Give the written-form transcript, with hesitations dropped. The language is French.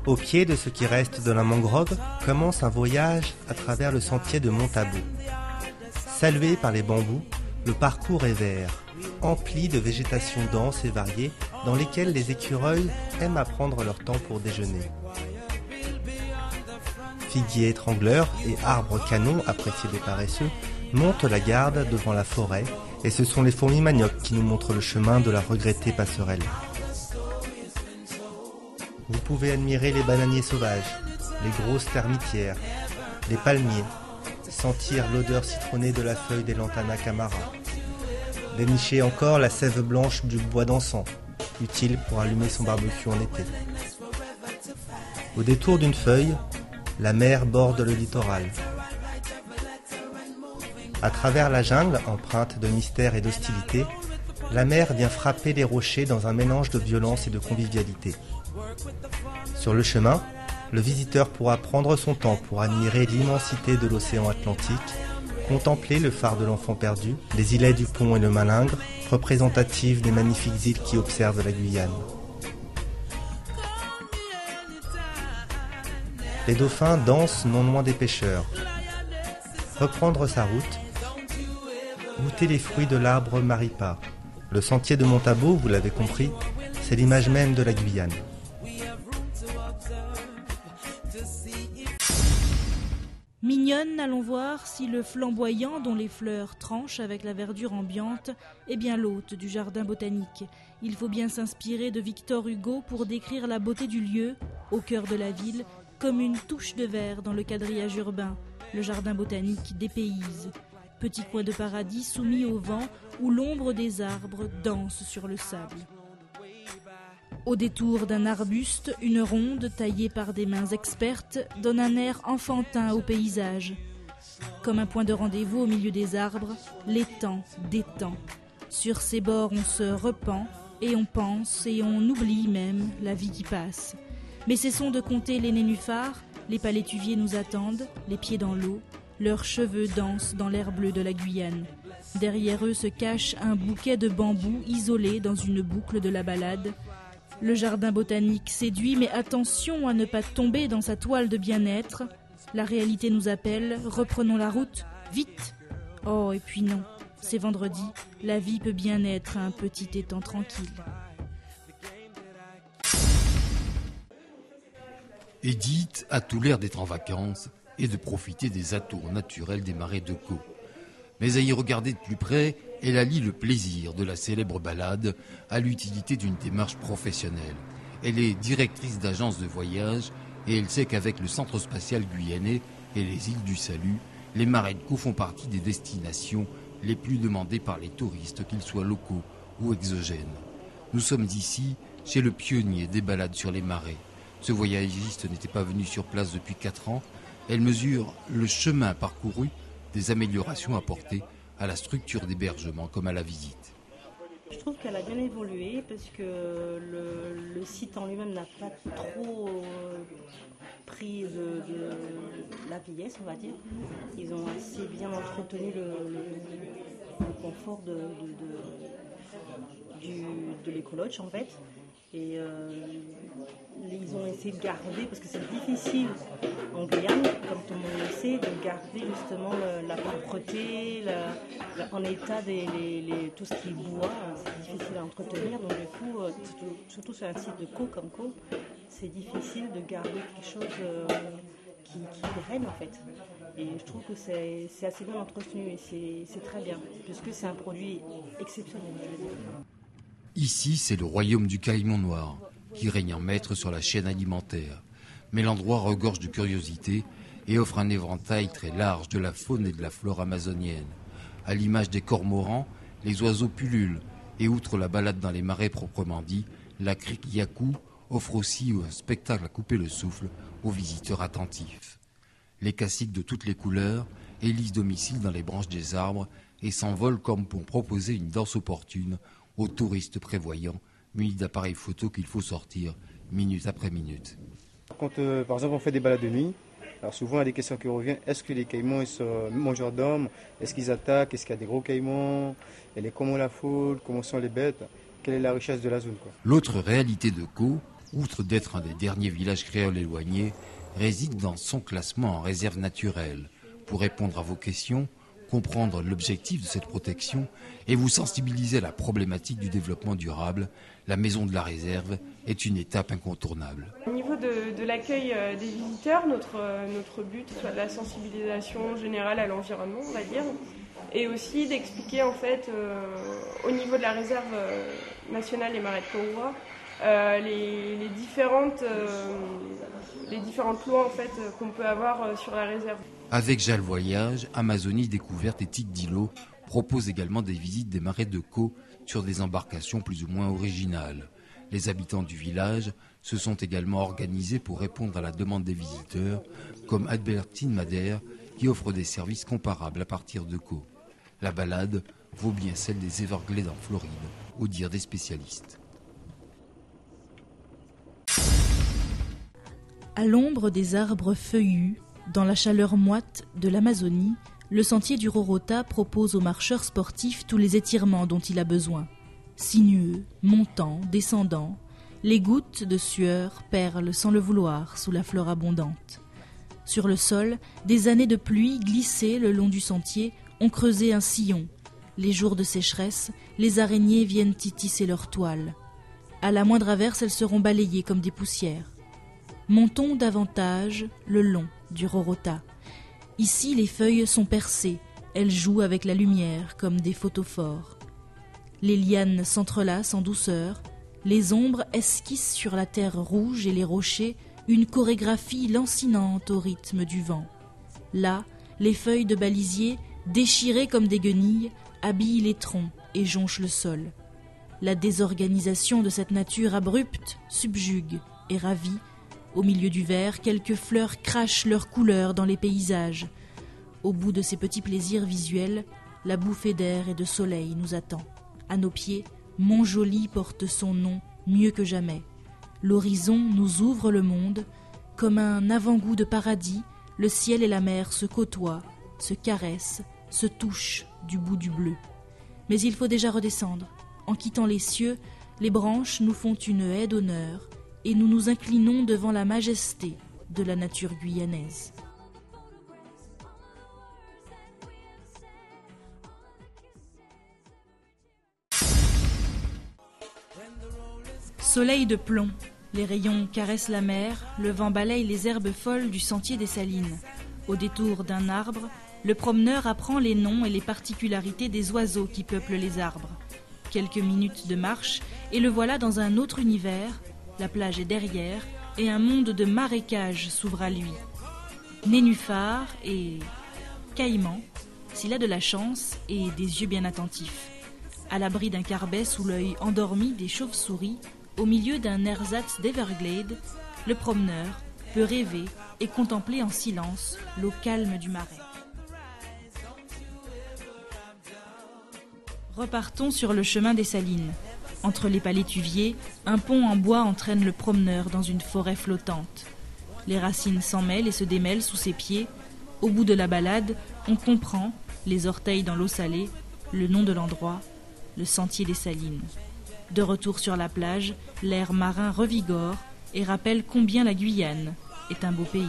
Au pied de ce qui reste de la mangrove commence un voyage à travers le sentier de Montabo. Salué par les bambous, le parcours est vert, empli de végétation dense et variée dans lesquelles les écureuils aiment à prendre leur temps pour déjeuner. Figuiers étrangleurs et arbres canons appréciés des paresseux montent la garde devant la forêt et ce sont les fourmis maniocs qui nous montrent le chemin de la regrettée passerelle. Vous pouvez admirer les bananiers sauvages, les grosses termitières, les palmiers, sentir l'odeur citronnée de la feuille des lantana camara, dénicher encore la sève blanche du bois d'encens, utile pour allumer son barbecue en été. Au détour d'une feuille, la mer borde le littoral. À travers la jungle, empreinte de mystère et d'hostilité, la mer vient frapper les rochers dans un mélange de violence et de convivialité. Sur le chemin, le visiteur pourra prendre son temps pour admirer l'immensité de l'océan Atlantique, contempler le phare de l'Enfant perdu, les îlets du Pont et le Malingre, représentatifs des magnifiques îles qui observent la Guyane. Les dauphins dansent non loin des pêcheurs. Reprendre sa route, goûter les fruits de l'arbre maripa. Le sentier de Montabo, vous l'avez compris, c'est l'image même de la Guyane. Mignonne, allons voir si le flamboyant dont les fleurs tranchent avec la verdure ambiante est bien l'hôte du jardin botanique. Il faut bien s'inspirer de Victor Hugo pour décrire la beauté du lieu, au cœur de la ville, comme une touche de vert dans le quadrillage urbain. Le jardin botanique dépayse. Petit coin de paradis soumis au vent où l'ombre des arbres danse sur le sable. Au détour d'un arbuste, une ronde taillée par des mains expertes donne un air enfantin au paysage. Comme un point de rendez-vous au milieu des arbres, l'étang détend. Sur ses bords, on se repent et on pense et on oublie même la vie qui passe. Mais cessons de compter les nénuphars, les palétuviers nous attendent, les pieds dans l'eau, leurs cheveux dansent dans l'air bleu de la Guyane. Derrière eux se cache un bouquet de bambous isolé dans une boucle de la balade. Le jardin botanique séduit, mais attention à ne pas tomber dans sa toile de bien-être. La réalité nous appelle, reprenons la route, vite. Oh, et puis non, c'est vendredi, la vie peut bien être un petit étang tranquille. Edith a tout l'air d'être en vacances et de profiter des atours naturels des marais de Caux. Mais à y regarder de plus près, elle allie le plaisir de la célèbre balade à l'utilité d'une démarche professionnelle. Elle est directrice d'agence de voyage et elle sait qu'avec le centre spatial guyanais et les îles du Salut, les marais de Caux font partie des destinations les plus demandées par les touristes, qu'ils soient locaux ou exogènes. Nous sommes ici chez le pionnier des balades sur les marais. Ce voyagiste n'était pas venu sur place depuis 4 ans. Elle mesure le chemin parcouru, des améliorations apportées à la structure d'hébergement comme à la visite. Je trouve qu'elle a bien évolué parce que le site en lui-même n'a pas trop pris de la vieillesse, on va dire. Ils ont assez bien entretenu le confort de l'écologe en fait. Et ils ont essayé de garder, parce que c'est difficile en Guyane, comme tout le monde le sait, de garder justement la propreté, en état tout ce qui est bois, c'est difficile à entretenir. Donc du coup, surtout sur un site de Caux comme Caux, c'est difficile de garder quelque chose qui pérenne en fait. Et je trouve que c'est assez bien entretenu et c'est très bien, puisque c'est un produit exceptionnel, je veux dire. Ici, c'est le royaume du caïman noir, qui règne en maître sur la chaîne alimentaire. Mais l'endroit regorge de curiosités et offre un éventail très large de la faune et de la flore amazonienne. À l'image des cormorans, les oiseaux pullulent, et outre la balade dans les marais proprement dit, la crique Yaku offre aussi un spectacle à couper le souffle aux visiteurs attentifs. Les caciques de toutes les couleurs élisent domicile dans les branches des arbres et s'envolent comme pour proposer une danse opportune aux touristes prévoyants, munis d'appareils photo qu'il faut sortir minute après minute. Quand par exemple on fait des balades de nuit, alors souvent il y a des questions qui reviennent. Est-ce que les caïmans ils sont mangeurs d'hommes? Est-ce qu'ils attaquent? Est-ce qu'il y a des gros caïmans? Elle est comment la foule? Comment sont les bêtes? Quelle est la richesse de la zone, quoi? L'autre réalité de Caux, outre d'être un des derniers villages créoles éloignés, réside dans son classement en réserve naturelle. Pour répondre à vos questions, comprendre l'objectif de cette protection et vous sensibiliser à la problématique du développement durable, la maison de la réserve est une étape incontournable. Au niveau de l'accueil des visiteurs, notre but soit de la sensibilisation générale à l'environnement, on va dire, et aussi d'expliquer en fait au niveau de la réserve nationale des marais de Kongwa les différentes lois en fait qu'on peut avoir sur la réserve. Avec JAL Voyage, Amazonie Découverte et Tic d'Îlot proposent également des visites des marais de Caux sur des embarcations plus ou moins originales. Les habitants du village se sont également organisés pour répondre à la demande des visiteurs, comme Albertine Madère qui offre des services comparables à partir de Caux. La balade vaut bien celle des Everglades en Floride, au dire des spécialistes. À l'ombre des arbres feuillus, dans la chaleur moite de l'Amazonie, le sentier du Rorota propose aux marcheurs sportifs tous les étirements dont il a besoin. Sinueux, montants, descendants, les gouttes de sueur perlent sans le vouloir sous la fleur abondante. Sur le sol, des années de pluie glissées le long du sentier ont creusé un sillon. Les jours de sécheresse, les araignées viennent y tisser leurs toiles. À la moindre averse, elles seront balayées comme des poussières. Montons davantage le long du Rorota. Ici, les feuilles sont percées, elles jouent avec la lumière comme des photophores. Les lianes s'entrelacent en douceur, les ombres esquissent sur la terre rouge et les rochers une chorégraphie lancinante au rythme du vent. Là, les feuilles de balisier, déchirées comme des guenilles, habillent les troncs et jonchent le sol. La désorganisation de cette nature abrupte subjugue et ravit. Au milieu du vert, quelques fleurs crachent leurs couleurs dans les paysages. Au bout de ces petits plaisirs visuels, la bouffée d'air et de soleil nous attend. À nos pieds, Montjoly porte son nom mieux que jamais. L'horizon nous ouvre le monde. Comme un avant-goût de paradis, le ciel et la mer se côtoient, se caressent, se touchent du bout du bleu. Mais il faut déjà redescendre. En quittant les cieux, les branches nous font une haie d'honneur et nous nous inclinons devant la majesté de la nature guyanaise. Soleil de plomb, les rayons caressent la mer, le vent balaye les herbes folles du sentier des Salines. Au détour d'un arbre, le promeneur apprend les noms et les particularités des oiseaux qui peuplent les arbres. Quelques minutes de marche et le voilà dans un autre univers. La plage est derrière et un monde de marécages s'ouvre à lui. Nénuphar et caïman, s'il a de la chance et des yeux bien attentifs. À l'abri d'un carbet sous l'œil endormi des chauves-souris, au milieu d'un ersatz d'Everglade, le promeneur peut rêver et contempler en silence l'eau calme du marais. Repartons sur le chemin des Salines. Entre les palétuviers, un pont en bois entraîne le promeneur dans une forêt flottante. Les racines s'en mêlent et se démêlent sous ses pieds. Au bout de la balade, on comprend, les orteils dans l'eau salée, le nom de l'endroit, le sentier des Salines. De retour sur la plage, l'air marin revigore et rappelle combien la Guyane est un beau pays.